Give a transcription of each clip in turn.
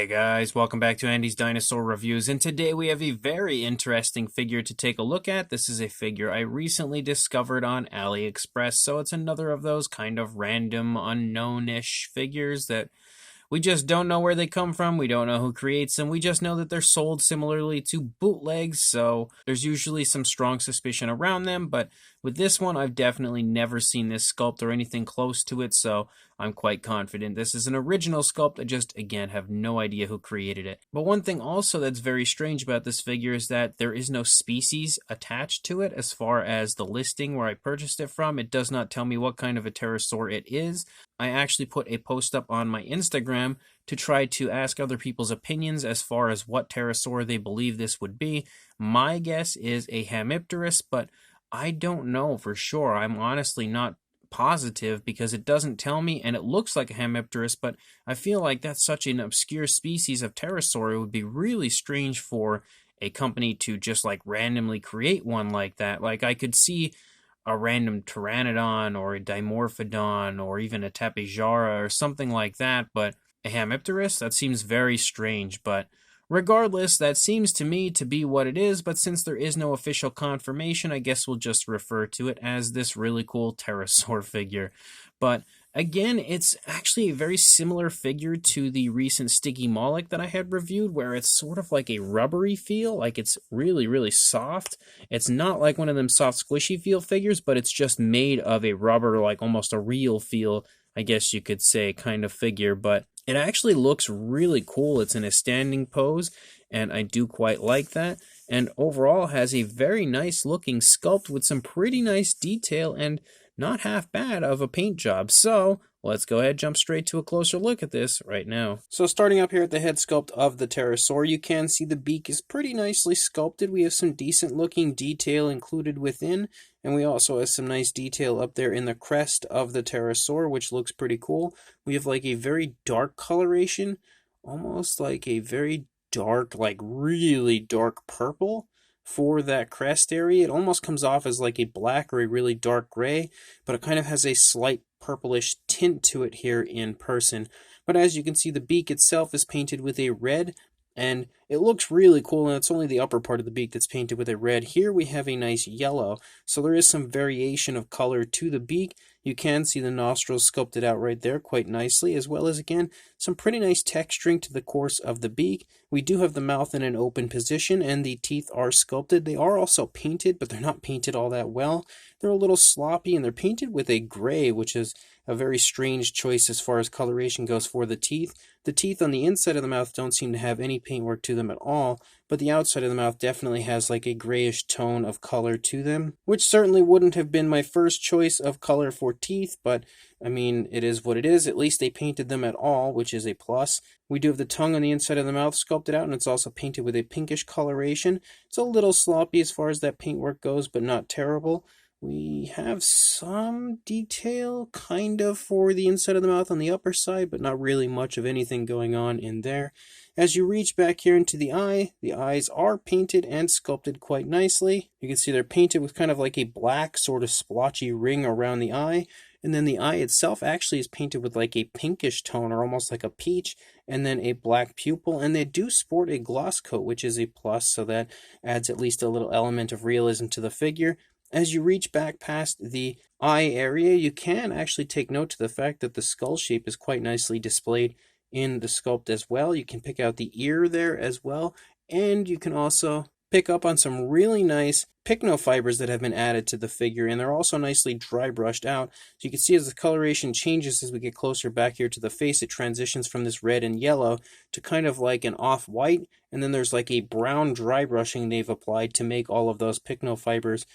Hey guys, welcome back to Andy's Dinosaur Reviews, and today we have a very interesting figure to take a look at. This is a figure I recently discovered on Aliexpress, so it's another of those kind of random, unknown-ish figures that we just don't know where they come from, we don't know who creates them, we just know that they're sold similarly to bootlegs, so there's usually some strong suspicion around them, but with this one, I've definitely never seen this sculpt or anything close to it, so I'm quite confident this is an original sculpt. I just, again, have no idea who created it. But one thing also that's very strange about this figure is that there is no species attached to it as far as the listing where I purchased it from. It does not tell me what kind of a pterosaur it is. I actually put a post up on my Instagram to try to ask other people's opinions as far as what pterosaur they believe this would be. My guess is a Hamipterus, but I don't know for sure. I'm honestly not positive because it doesn't tell me, and it looks like a Hamipterus, but I feel like that's such an obscure species of pterosaur. It would be really strange for a company to just like randomly create one like that. Like I could see a random pteranodon or a dimorphodon or even a tapejara or something like that, but a Hamipterus, that seems very strange. But regardless, that seems to me to be what it is, but since there is no official confirmation, I guess we'll just refer to it as this really cool pterosaur figure. But again, it's actually a very similar figure to the recent Sticky Moloch that I had reviewed, where it's sort of like a rubbery feel, like it's really, really soft. It's not like one of them soft, squishy feel figures, but it's just made of a rubber, like almost a real feel, I guess you could say, kind of figure, but it actually looks really cool. It's in a standing pose, and I do quite like that. And overall has a very nice looking sculpt with some pretty nice detail and not half bad of a paint job. So let's go ahead and jump straight to a closer look at this right now. So starting up here at the head sculpt of the pterosaur, you can see the beak is pretty nicely sculpted. We have some decent looking detail included within, and we also have some nice detail up there in the crest of the pterosaur, which looks pretty cool. We have like a very dark coloration, almost like a very dark, like really dark purple for that crest area. It almost comes off as like a black or a really dark gray, but it kind of has a slight purplish tint to it here in person. But as you can see, the beak itself is painted with a red, and it looks really cool, and it's only the upper part of the beak that's painted with a red. Here we have a nice yellow, so there is some variation of color to the beak. You can see the nostrils sculpted out right there quite nicely, as well as, again, some pretty nice texturing to the course of the beak. We do have the mouth in an open position, and the teeth are sculpted. They are also painted, but they're not painted all that well. They're a little sloppy, and they're painted with a gray, which is a very strange choice as far as coloration goes for the teeth. The teeth on the inside of the mouth don't seem to have any paintwork to them at all, but the outside of the mouth definitely has like a grayish tone of color to them, which certainly wouldn't have been my first choice of color for teeth, but I mean, it is what it is. At least they painted them at all, which is a plus. We do have the tongue on the inside of the mouth sculpted out, and it's also painted with a pinkish coloration. It's a little sloppy as far as that paintwork goes, but not terrible. We have some detail, kind of, for the inside of the mouth on the upper side, but not really much of anything going on in there. As you reach back here into the eyes are painted and sculpted quite nicely. You can see they're painted with kind of like a black sort of splotchy ring around the eye, and then the eye itself actually is painted with like a pinkish tone, or almost like a peach, and then a black pupil, and they do sport a gloss coat, which is a plus, so that adds at least a little element of realism to the figure. As you reach back past the eye area, you can actually take note to the fact that the skull shape is quite nicely displayed in the sculpt as well. You can pick out the ear there as well, and you can also pick up on some really nice pycnofibers that have been added to the figure, and they're also nicely dry brushed out. So you can see as the coloration changes as we get closer back here to the face, it transitions from this red and yellow to kind of like an off-white, and then there's like a brown dry brushing they've applied to make all of those pycnofibers,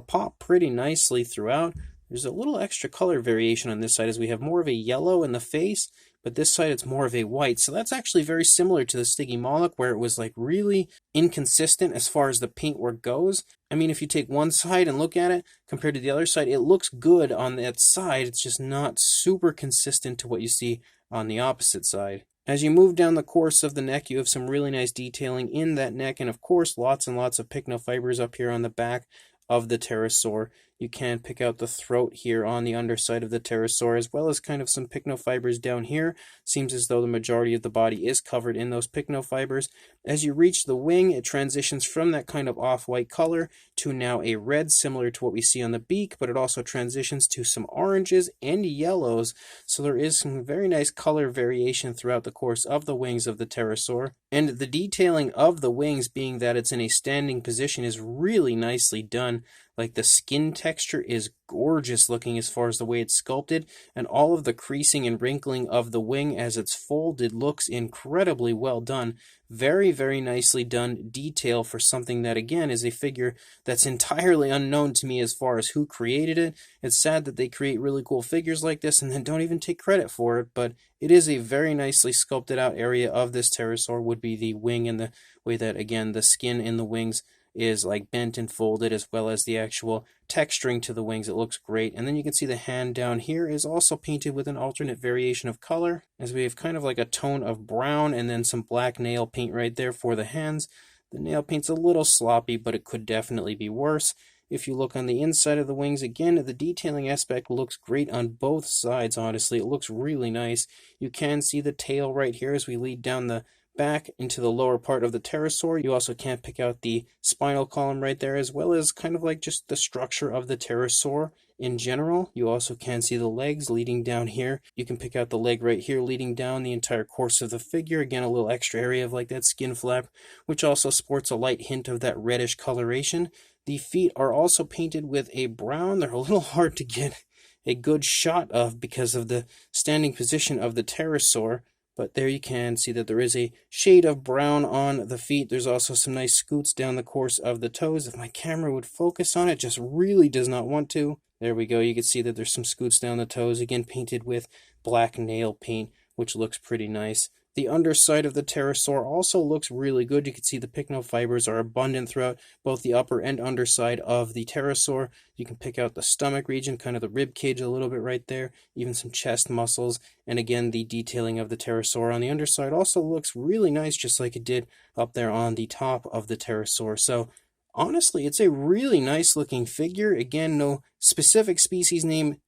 pop pretty nicely throughout. There's a little extra color variation on this side as we have more of a yellow in the face, but this side it's more of a white. So that's actually very similar to the Sticky Moloch, where it was like really inconsistent as far as the paintwork goes. I mean, if you take one side and look at it compared to the other side, it looks good on that side. It's just not super consistent to what you see on the opposite side. As you move down the course of the neck, you have some really nice detailing in that neck, and of course lots and lots of pycnofibers up here on the back of the pterosaur. You can pick out the throat here on the underside of the pterosaur, as well as kind of some pycnofibers down here. Seems as though the majority of the body is covered in those pycnofibers. As you reach the wing, it transitions from that kind of off-white color to now a red, similar to what we see on the beak, but it also transitions to some oranges and yellows. So there is some very nice color variation throughout the course of the wings of the pterosaur. And the detailing of the wings, being that it's in a standing position, is really nicely done. Like, the skin texture is gorgeous looking as far as the way it's sculpted, and all of the creasing and wrinkling of the wing as it's folded looks incredibly well done. Very, very nicely done detail for something that, again, is a figure that's entirely unknown to me as far as who created it. It's sad that they create really cool figures like this and then don't even take credit for it, but it is a very nicely sculpted out area of this pterosaur, would be the wing, and the way that, again, the skin in the wings is like bent and folded, as well as the actual texturing to the wings. It looks great. And then you can see the hand down here is also painted with an alternate variation of color, as we have kind of like a tone of brown and then some black nail paint right there for the hands. The nail paint's a little sloppy, but it could definitely be worse. If you look on the inside of the wings, again, the detailing aspect looks great on both sides, honestly. It looks really nice. You can see the tail right here as we lead down the back into the lower part of the pterosaur. You also can pick out the spinal column right there, as well as kind of like just the structure of the pterosaur in general. You also can see the legs leading down here. You can pick out the leg right here leading down the entire course of the figure. Again, a little extra area of like that skin flap, which also sports a light hint of that reddish coloration. The feet are also painted with a brown. They're a little hard to get a good shot of because of the standing position of the pterosaur. But there you can see that there is a shade of brown on the feet. There's also some nice scoots down the course of the toes. If my camera would focus on it, just really does not want to. There we go. You can see that there's some scoots down the toes, again painted with black nail paint, which looks pretty nice. The underside of the pterosaur also looks really good. You can see the pycnofibers are abundant throughout both the upper and underside of the pterosaur. You can pick out the stomach region, kind of the rib cage a little bit right there, even some chest muscles. And again, the detailing of the pterosaur on the underside also looks really nice, just like it did up there on the top of the pterosaur. So honestly, it's a really nice looking figure. Again, no specific species name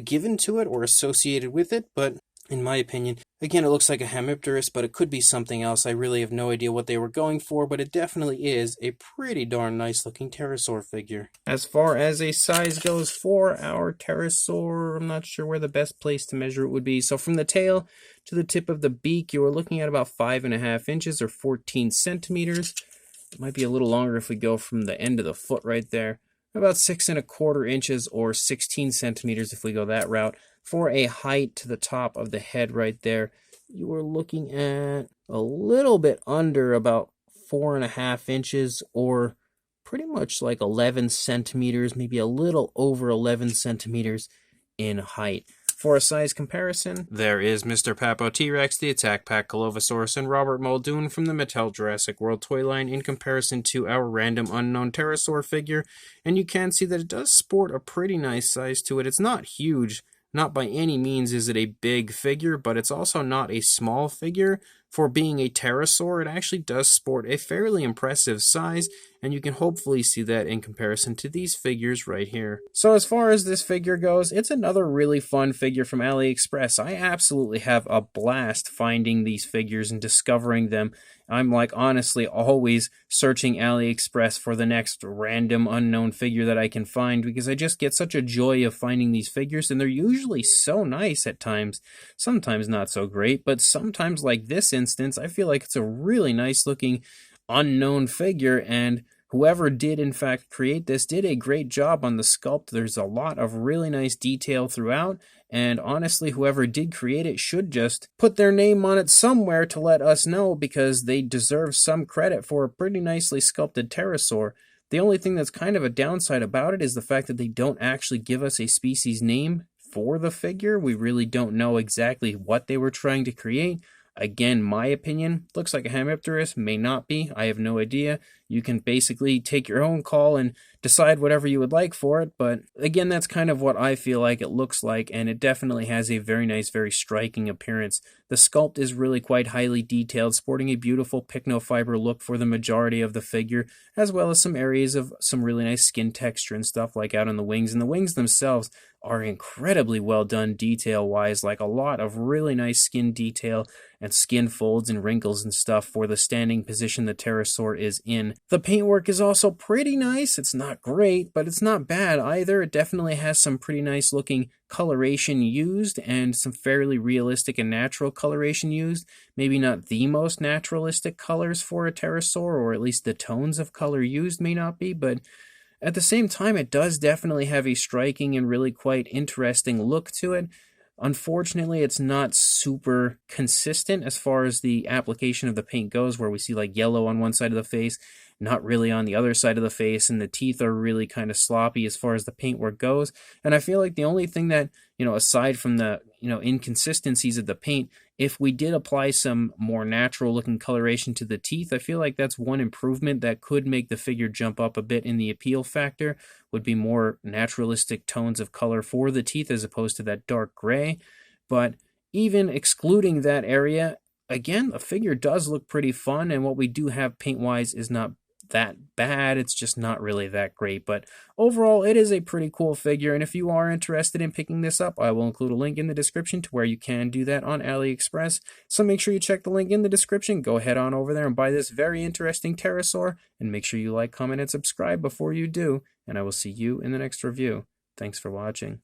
given to it or associated with it, but in my opinion, again, it looks like a Hamipterus, but it could be something else. I really have no idea what they were going for, but it definitely is a pretty darn nice looking pterosaur figure. As far as a size goes for our pterosaur, I'm not sure where the best place to measure it would be. So from the tail to the tip of the beak, you are looking at about 5.5 inches or 14 centimeters. It might be a little longer if we go from the end of the foot right there. About 6.25 inches or 16 centimeters if we go that route. For a height to the top of the head right there, you are looking at a little bit under about 4.5 inches or pretty much like 11 centimeters, maybe a little over 11 centimeters in height. For a size comparison, there is Mr. Papo T-Rex, the Attack Pack Colovosaurus, and Robert Muldoon from the Mattel Jurassic World toy line in comparison to our random unknown pterosaur figure, and you can see that it does sport a pretty nice size to it. It's not huge. Not by any means is it a big figure, but it's also not a small figure. For being a pterosaur, it actually does sport a fairly impressive size, and you can hopefully see that in comparison to these figures right here. So as far as this figure goes, it's another really fun figure from Aliexpress. I absolutely have a blast finding these figures and discovering them. I'm like honestly always searching Aliexpress for the next random unknown figure that I can find, because I just get such a joy of finding these figures, and they're usually so nice at times. Sometimes not so great, but sometimes, like this instance, I feel like it's a really nice looking unknown figure, and whoever did in fact create this did a great job on the sculpt. There's a lot of really nice detail throughout, and honestly, whoever did create it should just put their name on it somewhere to let us know, because they deserve some credit for a pretty nicely sculpted pterosaur. The only thing that's kind of a downside about it is the fact that they don't actually give us a species name for the figure. We really don't know exactly what they were trying to create. Again, my opinion, looks like a Hamipterus, may not be. I have no idea. You can basically take your own call and decide whatever you would like for it, but again, that's kind of what I feel like it looks like, and it definitely has a very nice, very striking appearance. The sculpt is really quite highly detailed, sporting a beautiful pycnofiber look for the majority of the figure, as well as some areas of some really nice skin texture and stuff like out on the wings, and the wings themselves are incredibly well done detail-wise, like a lot of really nice skin detail and skin folds and wrinkles and stuff for the standing position the Pterosaur is in. The paintwork is also pretty nice. It's not great, but it's not bad either. It definitely has some pretty nice looking coloration used and some fairly realistic and natural coloration used. Maybe not the most naturalistic colors for a Pterosaur, or at least the tones of color used may not be, but at the same time, it does definitely have a striking and really quite interesting look to it. Unfortunately, it's not super consistent as far as the application of the paint goes, where we see like yellow on one side of the face, not really on the other side of the face, and the teeth are really kind of sloppy as far as the paintwork goes. And I feel like the only thing that, aside from the, inconsistencies of the paint, if we did apply some more natural looking coloration to the teeth, I feel like that's one improvement that could make the figure jump up a bit in the appeal factor, would be more naturalistic tones of color for the teeth as opposed to that dark gray. But even excluding that area, again, the figure does look pretty fun, and what we do have paint-wise is not that bad. It's just not really that great, but overall it is a pretty cool figure, and if you are interested in picking this up, I will include a link in the description to where you can do that on Aliexpress, so make sure you check the link in the description. Go head on over there and buy this very interesting Pterosaur, and make sure you like, comment, and subscribe before you do, and I will see you in the next review. Thanks for watching.